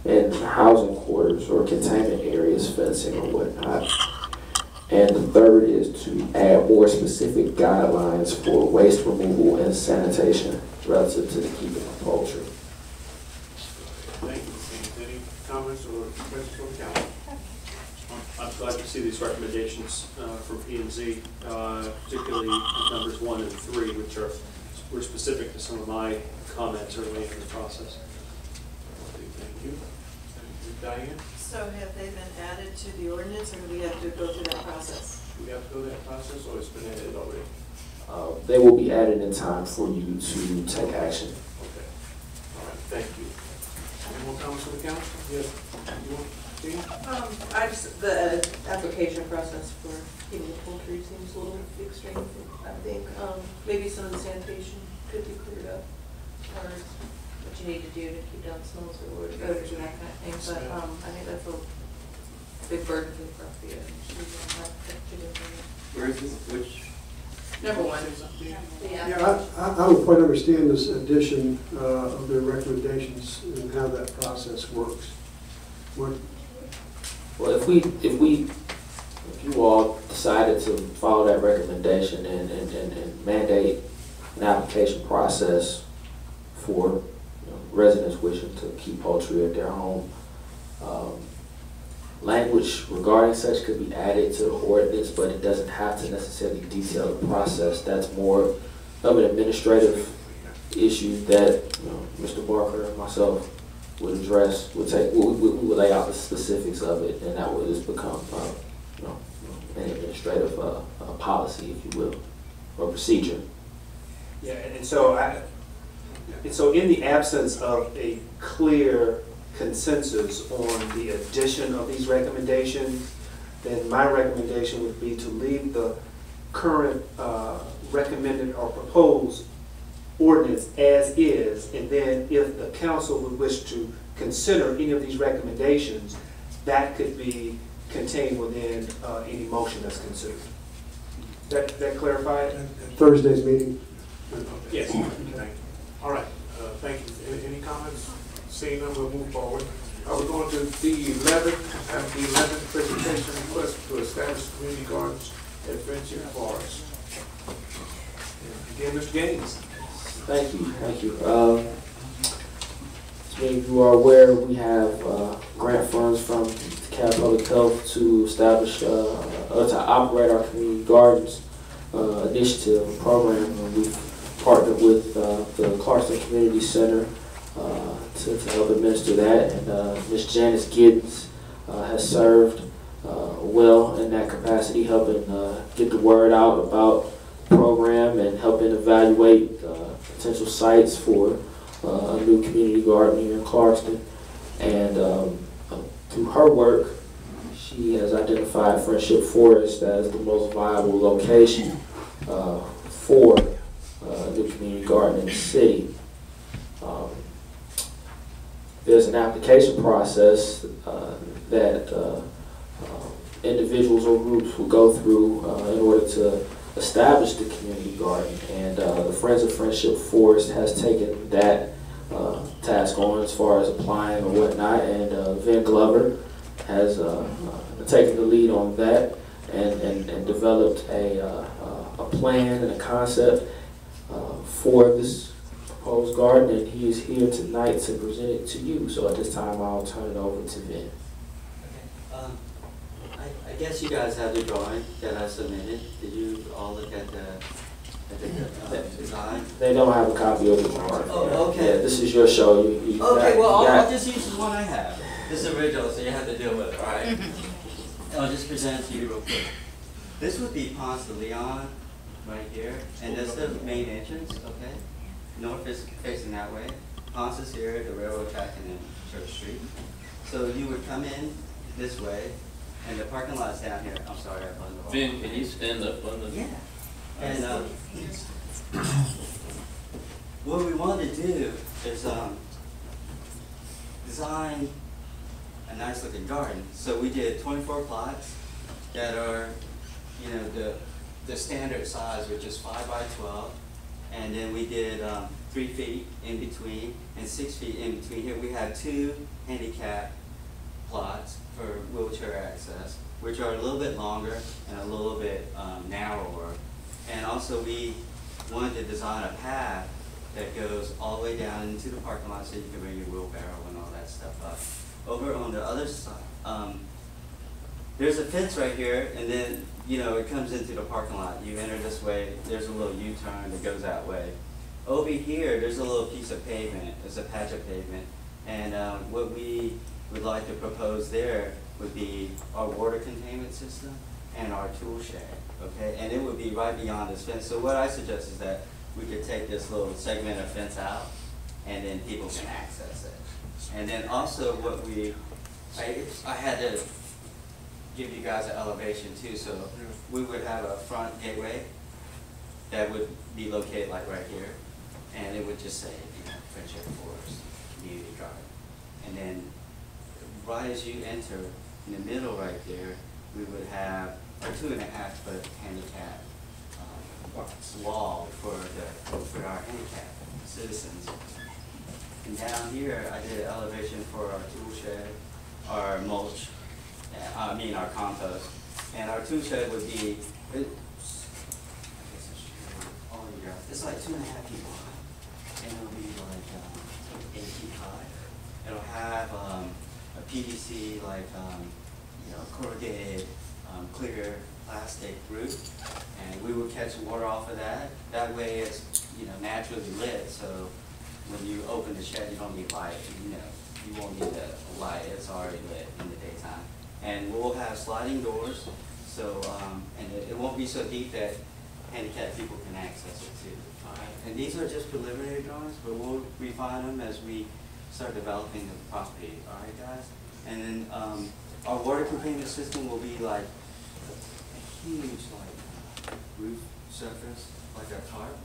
and housing quarters or containment areas, fencing or whatnot. And the third is to add more specific guidelines for waste removal and sanitation relative to the keeping of poultry. Thank you, Ms. Haynes. Any comments or questions from the council? I'm glad to see these recommendations from P&Z, particularly numbers 1 and 3, which were specific to some of my comments early in the process. Thank you. Diane? So have they been added to the ordinance, or do we have to go through that process? Do we have to go through that process, or it's been added already? They will be added in time for you to take action. Okay. All right, thank you. Any more comments from the council? Yes. You want to The application process for keeping the poultry seems a little extreme, I think. Maybe some of the sanitation could be cleared up, or what you need to do to keep down smells or odors and that kind of thing. But I think that's a big burden for the property owner. Where is this? Which? Number 1. Yeah, I don't quite understand this addition of their recommendations and how that process works. Well, if you all decided to follow that recommendation and mandate an application process for residents wishing to keep poultry at their home, language regarding such could be added to the ordinance, but it doesn't have to necessarily detail the process. That's more of an administrative issue that Mr. Barker and myself would address. We would lay out the specifics of it, and that would just become an administrative policy, if you will, or procedure. Yeah, and so in the absence of a clear consensus on the addition of these recommendations, then my recommendation would be to leave the current recommended or proposed ordinance as is, and then if the council would wish to consider any of these recommendations, that could be contained within any motion that's considered. That clarify it? At Thursday's meeting? Yes. Thank you. All right, thank you. Any comments? Seeing none, we'll move forward. We're going to the 11th presentation request to establish community gardens at Friendship Forest. Again, Mr. Gaines. Thank you, thank you. As many of you are aware, we have grant funds from Cal Public Health to establish to operate our community gardens initiative and program. And we've partnered with the Clarkston Community Center to help administer that, and Ms. Janice Giddens has served well in that capacity, helping get the word out about the program and helping evaluate potential sites for a new community garden here in Clarkston. And through her work, she has identified Friendship Forest as the most viable location for a new community garden in the city. There's an application process that individuals or groups will go through in order to establish the community garden, and the Friends of Friendship Forest has taken that task on as far as applying or whatnot, and Vin Glover has taken the lead on that and developed a plan and a concept for this proposed garden, and he is here tonight to present it to you. So at this time, I'll turn it over to Vin. Okay. I guess you guys have the drawing that I submitted. Did you all look at the design? They don't have a copy of the drawing. Oh, okay. Yeah, this is your show. Okay, well, I'll just use the one I have. This is original, so you have to deal with it, all right? I'll just present it to you real quick. This would be Ponce de Leon right here, and that's the main entrance, okay? North is facing that way. Ponce is here, the railroad track, and then Church Street. So you would come in this way, and the parking lot's down here. I'm sorry, I buzzed the whole. Vin, can you stand up on the? Yeah. And what we want to do is design a nice looking garden. So we did 24 plots that are, the standard size, which is 5 by 12. And then we did 3 feet in between and 6 feet in between. Here we have 2 handicap plots for wheelchair access, which are a little bit longer and a little bit narrower. And also we wanted to design a path that goes all the way down into the parking lot so you can bring your wheelbarrow and all that stuff up. Over on the other side, there's a fence right here, and then, you know, it comes into the parking lot. You enter this way, there's a little U-turn that goes that way. Over here, there's a little piece of pavement, there's a patch of pavement, and what we would like to propose there would be our water containment system and our tool shed, okay? And it would be right beyond this fence. So what I suggest is that we could take this little segment of fence out, and then people can access it. And then also what I had to give you guys an elevation too, so we would have a front gateway that would be located like right here, and it would just say, you know, Friendship Forest Community Garden. And then right as you enter, in the middle right there, we would have a 2.5-foot handicap wall for our handicapped citizens. And down here, I did an elevation for our tool shed, our mulch, our compost. And our tool shed would be, it's like 2.5 feet wide, and it'll be like 8 feet high. It'll have a PVC, like, corrugated, clear plastic roof, and we would catch water off of that. That way it's, naturally lit, so when you open the shed, you don't need light, you won't need the light, it's already lit in the daytime. And we'll have sliding doors, so, and it won't be so deep that handicapped people can access it too. And these are just preliminary drawings, but we'll refine them as we start developing the property, all right, guys? And then our water containment system will be like a huge roof surface, like a tarp,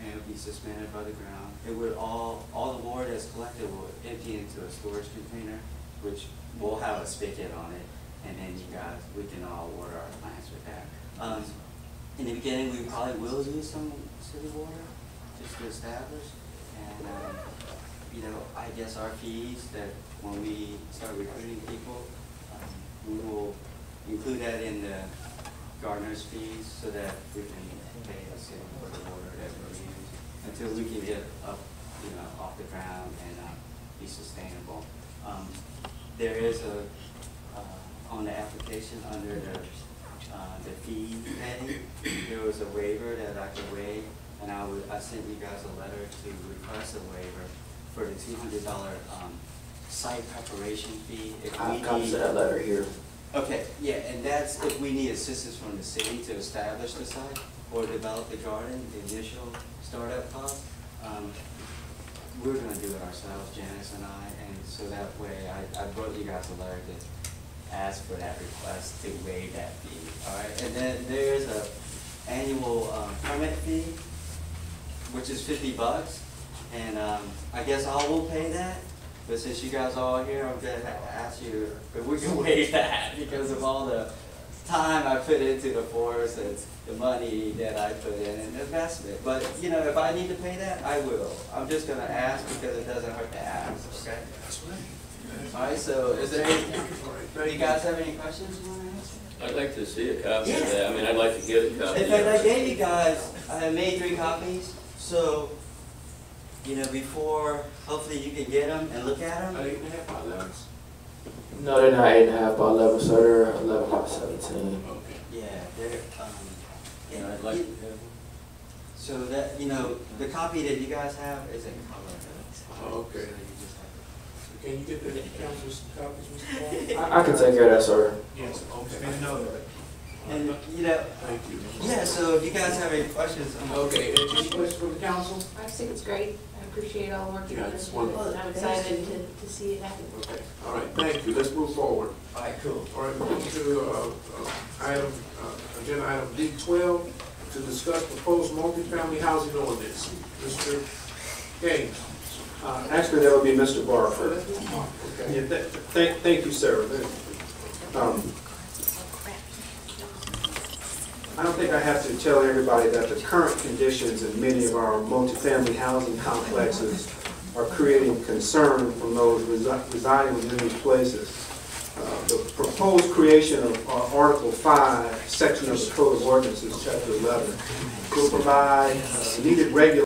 and it will be suspended by the ground. It would all the water that's collected will empty into a storage container, which will have a spigot on it, and then we can all water our plants with that. In the beginning, we probably will use some city water just to establish, and I guess our fees that when we start recruiting people, we will include that in the gardener's fees so that we can pay the city for the water that we use until we can get up, off the ground and be sustainable. There is on the application under the fee heading, there was a waiver that I could waive, and I sent you guys a letter to request a waiver for the $200 site preparation fee. I have copies of that letter here. Okay, yeah, and that's if we need assistance from the city to establish the site or develop the garden, the initial startup cost. We're going to do it ourselves, Janice and I, and so that way I wrote you guys a letter to ask for that request to waive that fee. All right, and then there's a annual permit fee, which is $50, and I guess I will pay that. But since you guys are all here, I'm going to ask you if we can waive that because of all the time I put into the forest and the money that I put in and the investment. But, if I need to pay that, I will. I'm just going to ask because it doesn't hurt to ask, okay? All right, so is there any, you guys have any questions you want to ask? I'd like to see a copy of that. I mean, I'd like to get a copy. In fact, I gave you guys, I made 3 copies, so before, hopefully you can get them and look at them. 8.5 by 11s. No, they're not 8.5 by 11, so they're 11 by 17. Okay. Yeah, they're, And I'd like to have so that, the copy that you guys have is in color. Okay. So you just have Can you get the council's copies, Mr. Paul? I can take care of that, sir. Yes, okay. and, Thank you. yeah, so if you guys have any questions. Okay, any questions from the council? I just think it's great. I appreciate all the work you're Yeah, doing. it's wonderful. And I'm excited to see it happen. Okay, all right, thank you. Let's move forward. All right, cool. All right, moving to agenda item D12, to discuss proposed multifamily housing ordinance. Mr. Gaines. Actually, that would be Mr. Barker. Okay. Yeah, thank you, sir. I don't think I have to tell everybody that the current conditions in many of our multifamily housing complexes are creating concern from those residing within these places. The proposed creation of Article 5, section of the Code of Ordinances, Chapter 11, will provide needed regulations